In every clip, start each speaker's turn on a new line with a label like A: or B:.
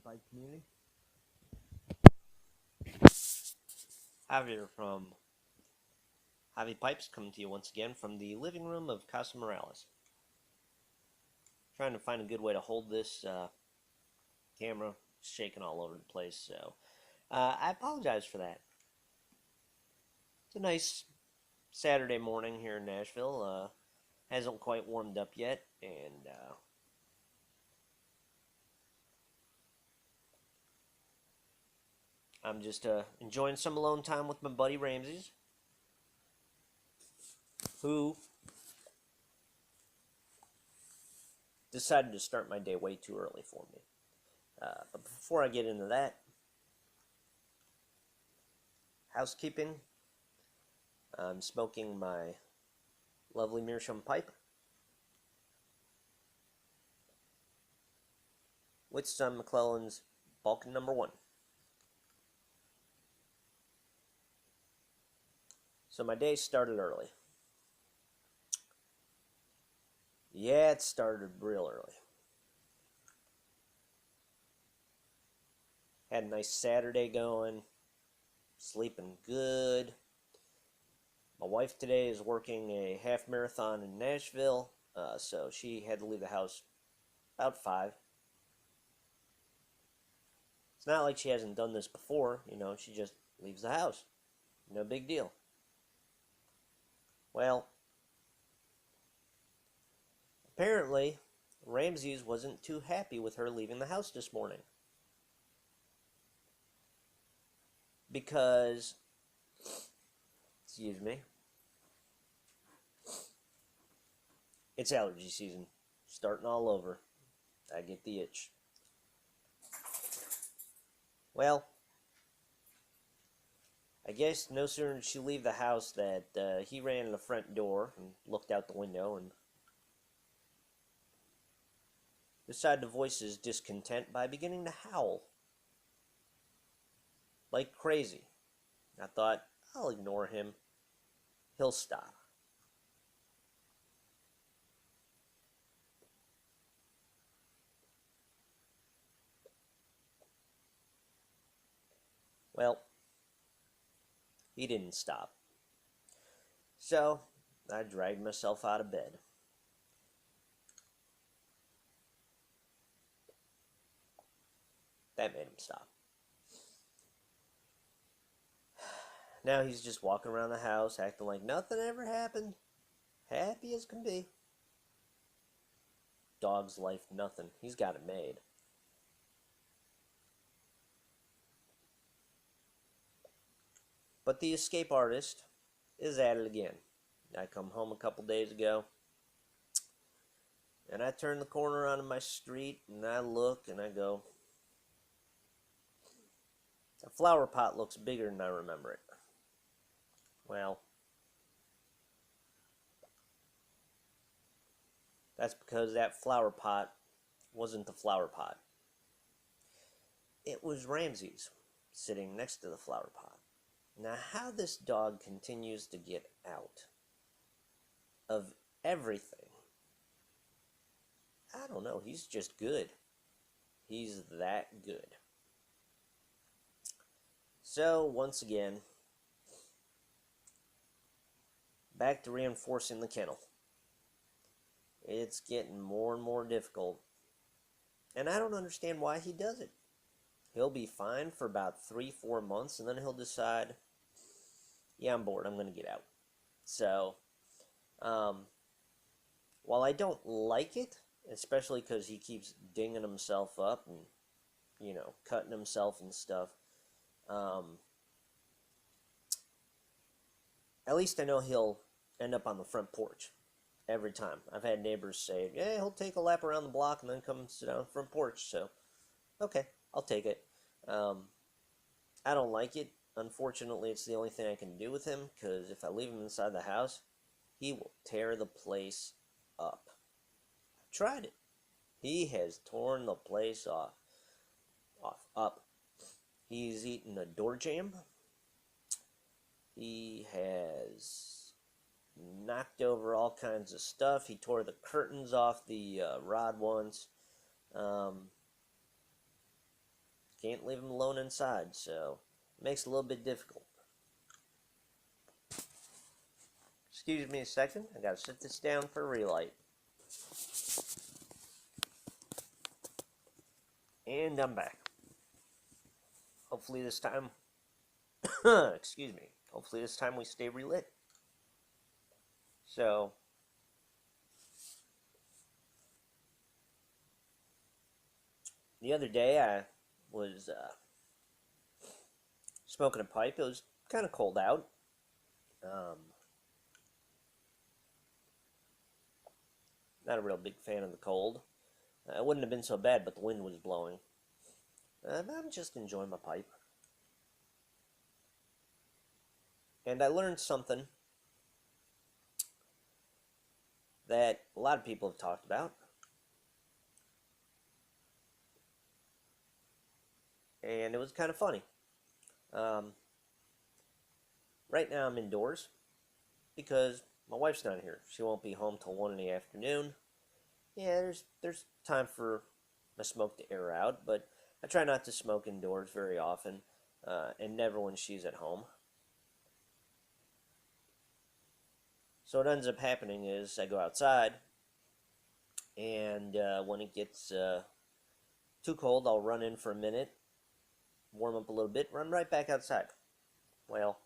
A: pipe community. Javier from Javi Pipes coming to you once again from the living room of Casa Morales. Trying to find a good way to hold this camera, shaking all over the place, so I apologize for that. It's a nice Saturday morning here in Nashville. Hasn't quite warmed up yet, and I'm just enjoying some alone time with my buddy Ramses, who decided to start my day way too early for me. But before I get into that, housekeeping, I'm smoking my lovely meerschaum pipe with some McClellan's Vulcan number 1. So my day started early. Yeah, it started real early. Had a nice Saturday going, sleeping good. My wife today is working a half marathon in Nashville, so she had to leave the house about 5. It's not like she hasn't done this before, she just leaves the house. No big deal. Well, apparently, Ramses wasn't too happy with her leaving the house this morning. Because, excuse me, it's allergy season. Starting all over. I get the itch. Well, I guess no sooner did she leave the house that he ran to the front door and looked out the window and decided to voice his discontent by beginning to howl like crazy. I thought, I'll ignore him. He'll stop. Well, he didn't stop. So, I dragged myself out of bed. That made him stop. Now he's just walking around the house acting like nothing ever happened. Happy as can be. Dog's life, nothing. He's got it made. But the escape artist is at it again. I come home a couple days ago, and I turn the corner onto my street, and I look, and I go, the flower pot looks bigger than I remember it. Well, that's because that flower pot wasn't the flower pot. It was Ramses sitting next to the flower pot. Now, how this dog continues to get out of everything, I don't know. He's just good. He's that good. So, once again, back to reinforcing the kennel. It's getting more and more difficult. And I don't understand why he does it. He'll be fine for about 3-4 months, and then he'll decide, yeah, I'm bored, I'm going to get out. So, while I don't like it, especially because he keeps dinging himself up and, cutting himself and stuff, at least I know he'll end up on the front porch every time. I've had neighbors say, yeah, he'll take a lap around the block and then come sit on the front porch. So, okay, I'll take it. I don't like it. Unfortunately, it's the only thing I can do with him, because if I leave him inside the house, he will tear the place up. I've tried it. He has torn the place up. He's eaten a door jamb. He has knocked over all kinds of stuff. He tore the curtains off the rod once. can't leave them alone inside, so it makes it a little bit difficult. Excuse me a second, I gotta sit this down for a relight. And I'm back. Hopefully this time, excuse me, hopefully this time we stay relit. So, the other day I was smoking a pipe. It was kind of cold out. Not a real big fan of the cold. It wouldn't have been so bad, but the wind was blowing. I'm just enjoying my pipe. And I learned something that a lot of people have talked about. And it was kind of funny. Right now I'm indoors because my wife's not here. She won't be home till 1 in the afternoon. Yeah, there's time for my smoke to air out, but I try not to smoke indoors very often, and never when she's at home. So what ends up happening is I go outside, and when it gets too cold, I'll run in for a minute, warm up a little bit, run right back outside. Well,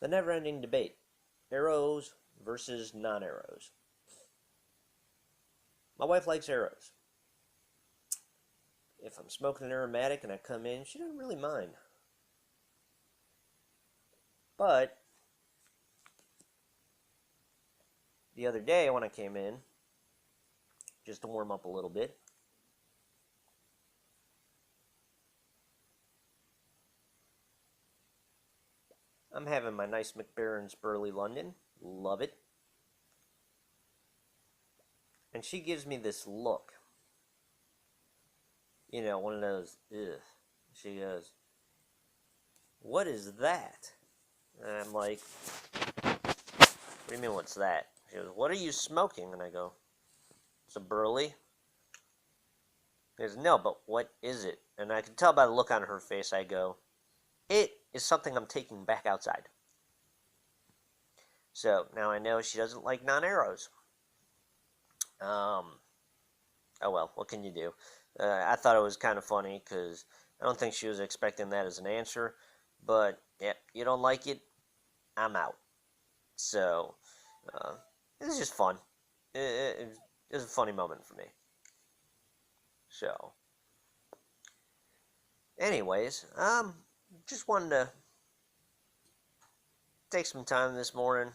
A: the never-ending debate. Arrows versus non-arrows. My wife likes arrows. If I'm smoking an aromatic and I come in, she doesn't really mind. But the other day when I came in, just to warm up a little bit, I'm having my nice McBaron's Burley London. Love it. And she gives me this look. You know, one of those, ugh. She goes, "What is that?" And I'm like, "What do you mean, what's that?" She goes, "What are you smoking?" And I go, "It's a Burley." She goes, "No, but what is it?" And I can tell by the look on her face, I go, "It is something I'm taking back outside." So now I know she doesn't like non-arrows. Oh well, what can you do? I thought it was kind of funny because I don't think she was expecting that as an answer. But yeah, you don't like it, I'm out. So it was just fun. It was a funny moment for me. So, anyways, just wanted to take some time this morning,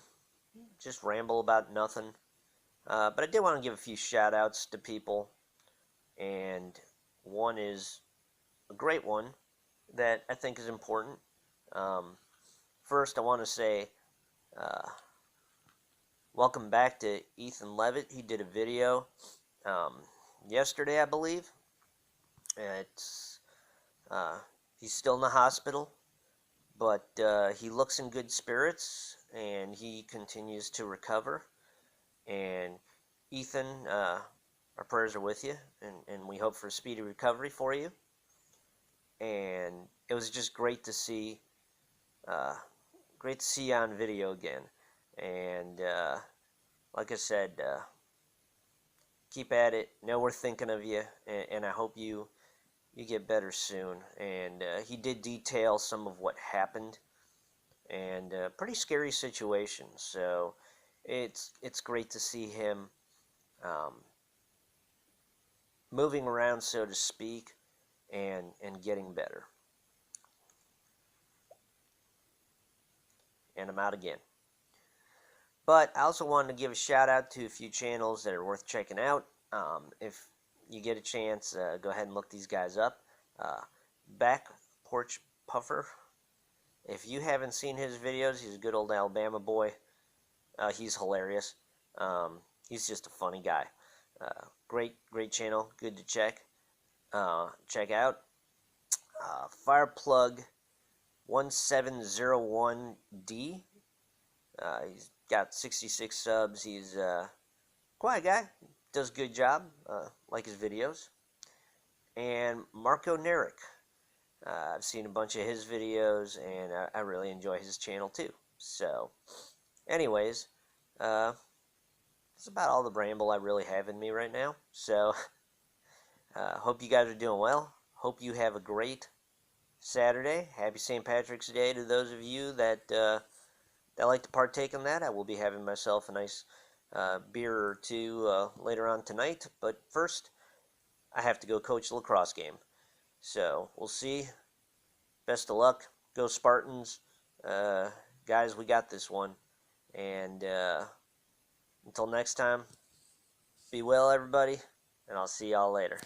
A: just ramble about nothing. But I did want to give a few shout outs to people, and one is a great one that I think is important. First, I want to say welcome back to Ethan Leavitt. He did a video yesterday, I believe. It's he's still in the hospital, but he looks in good spirits, and he continues to recover. And Ethan, our prayers are with you, and we hope for a speedy recovery for you. And it was just great to see you on video again. And like I said, keep at it. Know we're thinking of you, and I hope you get better soon. And he did detail some of what happened, and pretty scary situation. So it's great to see him moving around, so to speak, and getting better. And I'm out again. But I also wanted to give a shout out to a few channels that are worth checking out. If you get a chance, go ahead and look these guys up. Back Porch Puffer. If you haven't seen his videos, he's a good old Alabama boy. He's hilarious. He's just a funny guy. Great channel. Good to check out. Fireplug 1701D. He's got 66 subs. He's a quiet guy. does a good job. Like his videos. And Marko Naric. I've seen a bunch of his videos, and I really enjoy his channel too. So, anyways, that's about all the ramble I really have in me right now. So, hope you guys are doing well. Hope you have a great Saturday. Happy St. Patrick's Day to those of you that like to partake in that. I will be having myself a nice beer or two later on tonight. But first, I have to go coach the lacrosse game. So, we'll see. Best of luck. Go Spartans. Guys, we got this one. And until next time, be well, everybody. And I'll see y'all later.